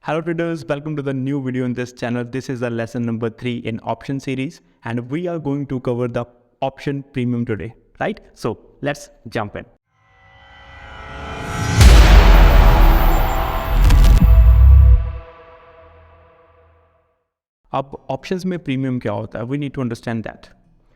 Hello traders, welcome to the new video in this channel. This is the lesson number 3 in option series and we are going to cover the option premium today, right? So let's jump in. अब options में premium क्या होता है, we need to understand that.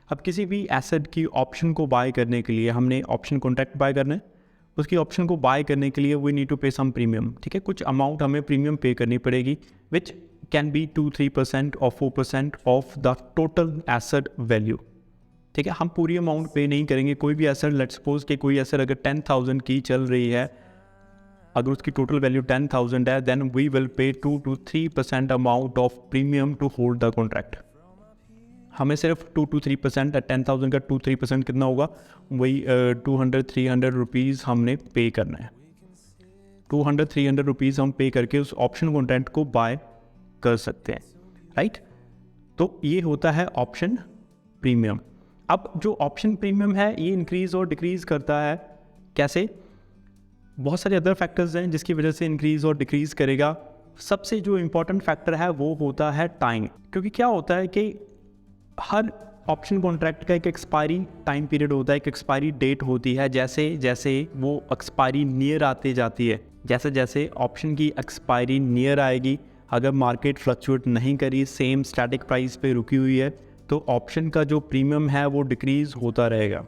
अब किसी भी asset की option को बाय करने के लिए हमने ऑप्शन कॉन्ट्रैक्ट बाय करना है. उसकी ऑप्शन को बाय करने के लिए वी नीड टू पे सम प्रीमियम. ठीक है, कुछ अमाउंट हमें प्रीमियम पे करनी पड़ेगी विच कैन बी 2-3% और 4% of the total asset value. ठीक है, हम पूरी अमाउंट पे नहीं करेंगे. कोई भी एसेट, लेट्स सपोज कि कोई एसेट अगर 10,000 की चल रही है, अगर उसकी टोटल वैल्यू 10,000 है, then we will pay 2-3% amount of premium to hold the contract. हमें सिर्फ 2-3%, 10,000 का 2-3% कितना होगा, वही 200-300 रुपीज़ हमने पे करना है. 200-300 रुपीज़ हम पे करके उस ऑप्शन कॉन्ट्रैक्ट को बाय कर सकते हैं, राइट? तो ये होता है ऑप्शन प्रीमियम. अब जो ऑप्शन प्रीमियम है ये इंक्रीज़ और डिक्रीज़ करता है. कैसे? बहुत सारे अदर फैक्टर्स हैं जिसकी वजह से इंक्रीज़ और डिक्रीज़ करेगा. सबसे जो इम्पोर्टेंट फैक्टर है वो होता है टाइम. क्योंकि क्या होता है कि हर ऑप्शन कॉन्ट्रैक्ट का एक एक्सपायरी टाइम पीरियड होता है, एक एक्सपायरी डेट होती है. जैसे जैसे वो एक्सपायरी नियर आते जाती है, जैसे जैसे ऑप्शन की एक्सपायरी नियर आएगी, अगर मार्केट फ्लक्चुएट नहीं करी, सेम स्टैटिक प्राइस पे रुकी हुई है, तो ऑप्शन का जो प्रीमियम है वो डिक्रीज़ होता रहेगा.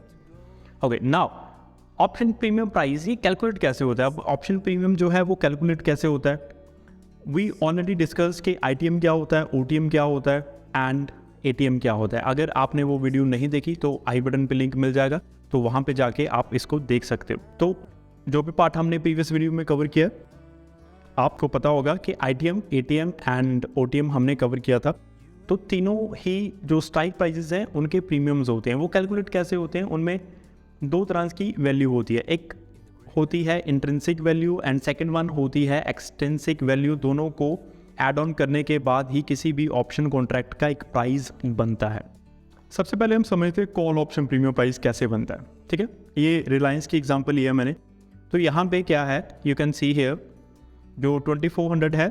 Okay, now option premium price ये कैलकुलेट कैसे होता है? अब ऑप्शन प्रीमियम जो है वो कैलकुलेट कैसे होता है? वी ऑलरेडी डिस्कस कि आईटीएम क्या होता है, ओटीएम क्या होता है एंड एटीएम क्या होता है. अगर आपने वो वीडियो नहीं देखी तो आई बटन पे लिंक मिल जाएगा, तो वहाँ पे जाके आप इसको देख सकते हो. तो जो भी पार्ट हमने प्रीवियस वीडियो में कवर किया, आपको पता होगा कि आईटीएम, एटीएम एंड ओटीएम हमने कवर किया था. तो तीनों ही जो स्ट्राइक प्राइजेस हैं उनके प्रीमियम्स होते हैं. वो कैलकुलेट कैसे होते हैं? उनमें दो तरह की वैल्यू होती है. एक होती है intrinsic value and second one होती है एक्सट्रिंसिक वैल्यू. दोनों को ऐड ऑन करने के बाद ही किसी भी ऑप्शन कॉन्ट्रैक्ट का एक प्राइस बनता है. सबसे पहले हम समझते हैं कॉल ऑप्शन प्रीमियम प्राइस कैसे बनता है. ठीक है, ये रिलायंस की एग्जांपल लिया मैंने. तो यहाँ पे क्या है, यू कैन सी हियर, जो 2400 है,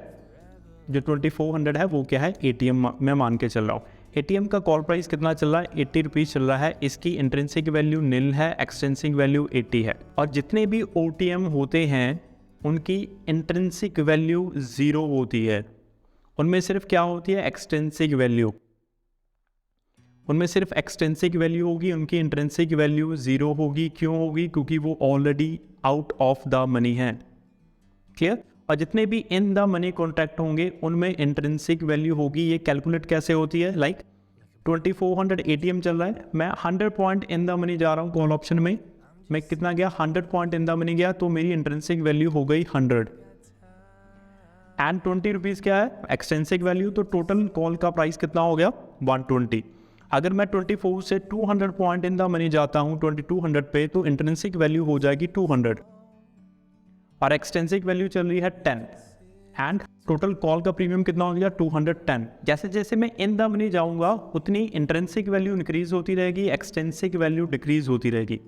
जो 2400 है वो क्या है, एटीएम में मान के चल रहा हूँ. एटीएम का कॉल प्राइस कितना चल रहा है, 80 रुपीज़ चल रहा है. इसकी इंट्रिंसिक वैल्यू निल है, एक्सटेंसिक वैल्यू 80 है. और जितने भी ओटीएम होते हैं उनकी इंट्रिंसिक वैल्यू 0 होती है. उनमें सिर्फ क्या होती है, एक्सटेंसिक वैल्यू. उनमें सिर्फ एक्सटेंसिक वैल्यू होगी, उनकी इंट्रिंसिक वैल्यू 0 होगी. क्यों होगी? क्योंकि वो already out of the money है. क्लियर? और जितने भी इन द मनी कॉन्ट्रैक्ट होंगे उनमें इंट्रिंसिक वैल्यू होगी. ये कैलकुलेट कैसे होती है? लाइक 2400 एटीएम चल रहा है, मैं 100 पॉइंट इन द मनी जा रहा हूँ कॉल ऑप्शन में. मैं कितना गया, 100 पॉइंट इन द मनी गया, तो मेरी इंट्रिंसिक वैल्यू हो गई 100 एंड 20 रुपीज़ क्या है, एक्सटेंसिक वैल्यू. तो टोटल कॉल का प्राइस कितना हो गया, 120. अगर मैं 24 से 200 पॉइंट इन द मनी जाता हूँ 2200 पे, तो इंट्रिंसिक वैल्यू हो जाएगी 200 और एक्सटेंसिक वैल्यू चल रही है 10 एंड टोटल कॉल का प्रीमियम कितना हो गया, 210. जैसे जैसे मैं इन द मनी जाऊंगा उतनी इंट्रिंसिक वैल्यू इंक्रीज होती रहेगी, एक्सटेंसिक वैल्यू डिक्रीज होती रहेगी.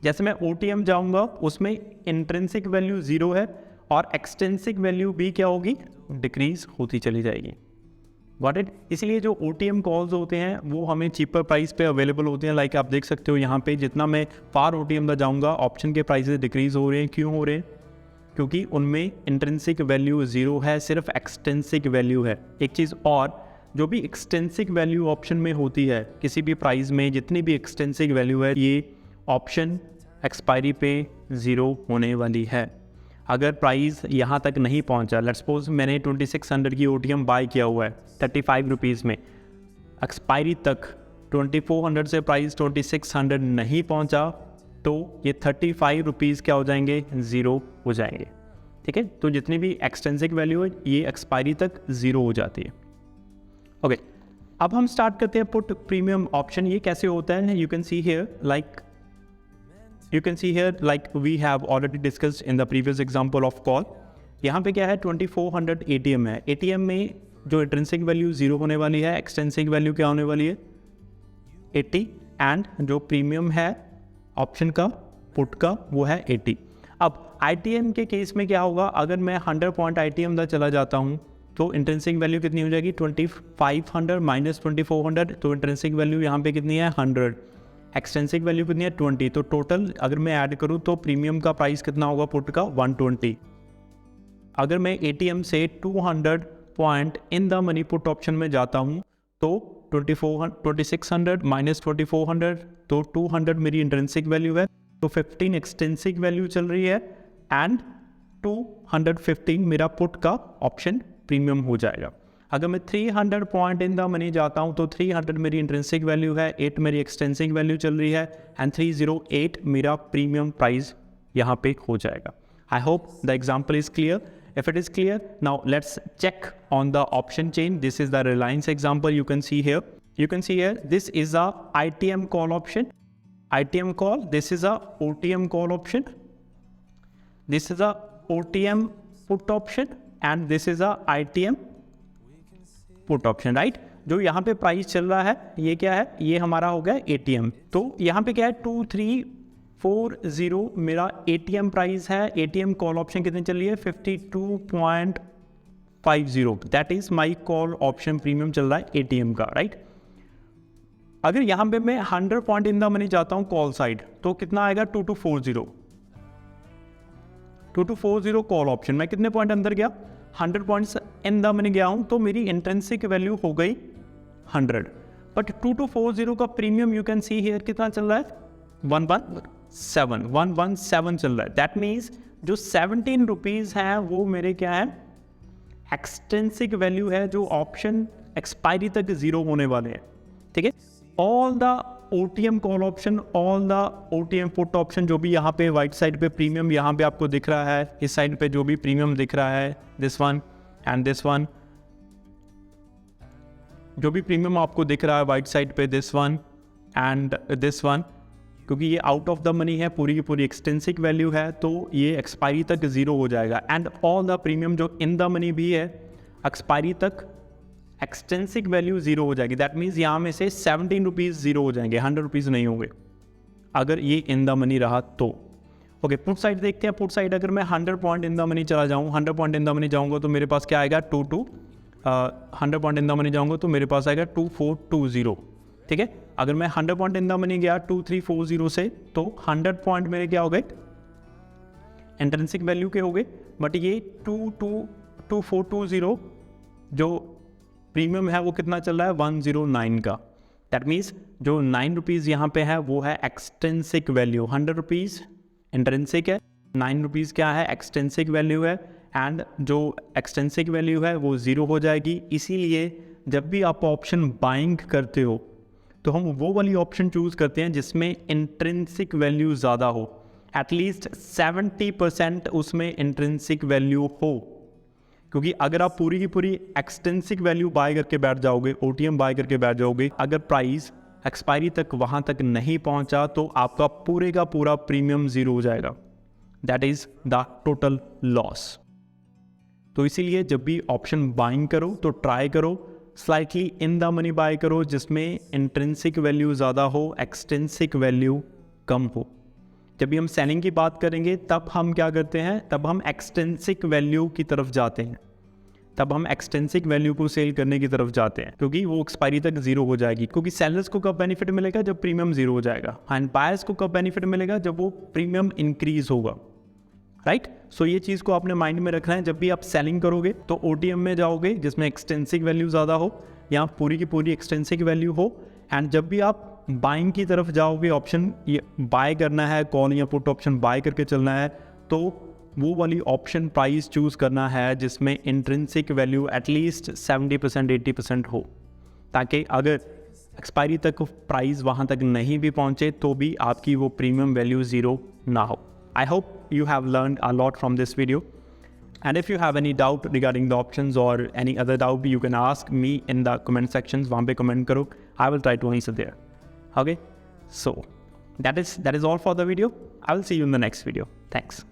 जैसे मैं ओटीएम जाऊंगा उसमें इंट्रिंसिक वैल्यू 0 है और एक्सटेंसिक वैल्यू भी क्या होगी, डिक्रीज होती चली जाएगी. Got it? इसलिए जो ओटीएम कॉल्स होते हैं वो हमें चीपर प्राइस पे अवेलेबल होते हैं. लाइक आप देख सकते हो यहाँ पे, जितना मैं फार ओटीएम में जाऊँगा ऑप्शन के प्राइसेस डिक्रीज हो रहे हैं. क्यों हो रहे हैं? क्योंकि उनमें इंट्रिंसिक वैल्यू 0 है, सिर्फ एक्सटेंसिक वैल्यू है. एक चीज़ और, जो भी एक्सटेंसिक वैल्यू ऑप्शन में होती है किसी भी प्राइस में, जितनी भी एक्सटेंसिक वैल्यू है, ये ऑप्शन एक्सपायरी पे 0 होने वाली है. अगर प्राइस यहाँ तक नहीं पहुँचा, लेट्स सपोज मैंने 2600 की ओटीएम बाय किया हुआ है 35 रुपीज़ में, एक्सपायरी तक 2400 से प्राइस 2600 नहीं पहुँचा, तो ये 35 रुपीज़ क्या हो जाएंगे, 0 हो जाएंगे. ठीक है, तो जितनी भी एक्सटेंसिक वैल्यू है ये एक्सपायरी तक 0 हो जाती है. ओके, अब हम स्टार्ट करते हैं पुट प्रीमियम ऑप्शन. ये कैसे होता है? You can see here, like we have already discussed in the previous example of call. यहाँ पे क्या है, 2400 एटीएम है. एटीएम में जो इंट्रिंसिक वैल्यू 0 होने वाली है, एक्सटेंसिक वैल्यू क्या होने वाली है, 80 एंड जो प्रीमियम है ऑप्शन का, पुट का, वो है 80. अब ITM के केस में क्या होगा, अगर मैं 100 पॉइंट ITM तक चला जाता हूँ तो इंट्रिंसिक वैल्यू कितनी हो जाएगी 2500 माइनस 2400, तो इंट्रिंसिक वैल्यू यहाँ पे कितनी है 100, एक्सटेंसिक वैल्यू कितनी है 20, तो टोटल अगर मैं ऐड करूँ तो प्रीमियम का प्राइस कितना होगा पुट का 120। अगर मैं ATM से 200 point in the money put option में जाता हूँ तो 2600 माइनस 2400, तो 200 मेरी इंट्रिंसिक वैल्यू है, तो 15 एक्सटेंसिक वैल्यू चल रही है एंड 215 मेरा पुट का ऑप्शन प्रीमियम हो जाएगा। अगर मैं 300 पॉइंट इन द मनी जाता हूँ तो 300 मेरी इंट्रिंसिक वैल्यू है, 8 मेरी एक्सटेंसिक वैल्यू चल रही है एंड 308 मेरा प्रीमियम प्राइस यहाँ पे हो जाएगा। I hope the example is clear. If it is clear, now let's check on the option chain. This is the Reliance example you can see here. You can see here, this is a ITM call option. ITM call, this is a OTM call option. This is a OTM put option and this is a ITM put option, right? जो यहाँ पे price चल रहा है ये क्या है, ये हमारा हो गया ATM। तो यहाँ पे क्या है 2340 मेरा ATM प्राइस है। ATM कॉल ऑप्शन कितने चल रही है 52.50, that is my call option premium चल रहा है ATM का, राइट। अगर यहाँ पे मैं 100 पॉइंट इन द मनी जाता हूँ कॉल साइड तो कितना आएगा 2240 कॉल ऑप्शन। मैं कितने पॉइंट अंदर गया 100 पॉइंट्स इन द मनी गया हूँ, तो मेरी इंट्रिंसिक वैल्यू हो गई 100, बट 2240 का premium you can see here कितना चल रहा है 117 चल रहा है। दैट मीन्स जो 17 रुपीज़ है वो मेरे क्या है एक्सटेंसिक वैल्यू है, जो ऑप्शन एक्सपायरी तक जीरो होने वाले हैं, ठीक है। All the OTM call option, all the OTM put option, जो भी यहाँ पे वाइट साइड पे प्रीमियम यहाँ पे आपको दिख रहा है, इस साइड पे जो भी प्रीमियम दिख रहा है, this one and this one, जो भी प्रीमियम आपको दिख रहा है वाइट साइड पे, this one and this one, क्योंकि ये आउट ऑफ द मनी है, पूरी की पूरी एक्सटेंसिक वैल्यू है, तो ये एक्सपायरी तक जीरो हो जाएगा। एंड ऑल द प्रीमियम जो इन द मनी भी है एक्सपायरी तक एक्सटेंसिक वैल्यू जीरो हो जाएगी। दैट मीन्स यहाँ में से 17 रुपीज़ जीरो हो जाएंगे, 100 रुपीज़ नहीं होंगे अगर ये इन द मनी रहा तो। ओके, पुट साइड देखते हैं। पुट साइड अगर मैं 100 पॉइंट इन द मनी चला जाऊँ, 100 पॉइंट इन द मनी जाऊँगा तो मेरे पास क्या आएगा 100 पॉइंट इन द मनी जाऊँगा तो मेरे पास आएगा 2420, ठीक है। अगर मैं 100 पॉइंट इन द मनी गया 2340 से तो 100 पॉइंट मेरे क्या हो गए इंट्रिंसिक वैल्यू के हो गए, बट ये 2420 जो प्रीमियम है वो कितना चल रहा है 109 का। दैट मीन्स जो 9 रुपीज़ यहाँ पे है वो है एक्सटेंसिक वैल्यू, 100 रुपीज़ इंट्रिंसिक है, 9 रुपीज़ क्या है एक्सटेंसिक वैल्यू है, एंड जो एक्सटेंसिक वैल्यू है वो ज़ीरो हो जाएगी। इसीलिए जब भी आप ऑप्शन बाइंग करते हो तो हम वो वाली ऑप्शन चूज़ करते हैं जिसमें इंट्रिंसिक वैल्यू ज़्यादा हो, एटलीस्ट 70% उसमें इंट्रिंसिक वैल्यू हो, क्योंकि अगर आप पूरी की पूरी एक्सटेंसिक वैल्यू बाय करके बैठ जाओगे, OTM बाय करके बैठ जाओगे, अगर प्राइस एक्सपायरी तक वहाँ तक नहीं पहुँचा तो आपका पूरे का पूरा प्रीमियम ज़ीरो हो जाएगा। That is the total loss. तो इसीलिए जब भी ऑप्शन बाइंग करो तो ट्राई करो slightly in the money by करो, जिसमें इंट्रिंसिक वैल्यू ज़्यादा हो, एक्सटेंसिक वैल्यू कम हो। जब भी हम सेलिंग की बात करेंगे तब हम क्या करते हैं, तब हम एक्सटेंसिक वैल्यू की तरफ जाते हैं, तब हम एक्सटेंसिक वैल्यू को सेल करने की तरफ जाते हैं, क्योंकि वो एक्सपायरी तक जीरो हो जाएगी। क्योंकि सेलर्स को कब बेनिफिट मिलेगा जब प्रीमियम जीरो हो जाएगा, एंड बायर्स को कब बेनिफिट मिलेगा जब वो प्रीमियम इंक्रीज होगा, राइट। सो ये चीज़ को आपने माइंड में रखना है। जब भी आप सेलिंग करोगे तो OTM में जाओगे जिसमें एक्सटेंसिक वैल्यू ज़्यादा हो या पूरी की पूरी एक्सटेंसिक वैल्यू हो, एंड जब भी आप बाइंग की तरफ जाओगे, ऑप्शन ये बाय करना है, कॉल या पुट ऑप्शन बाय करके चलना है, तो वो वाली ऑप्शन प्राइस चूज़ करना है जिसमें इंट्रिंसिक वैल्यू एटलीस्ट 70% 80% हो, ताकि अगर एक्सपायरी तक प्राइस वहाँ तक नहीं भी पहुँचे तो भी आपकी वो प्रीमियम वैल्यू ज़ीरो ना हो। I hope you have learned a lot from this video, and if you have any doubt regarding the options or any other doubt, you can ask me in the comment sections. वहाँ पे comment करो, I will try to answer there. Okay, so that is all for the video. I will see you in the next video. Thanks.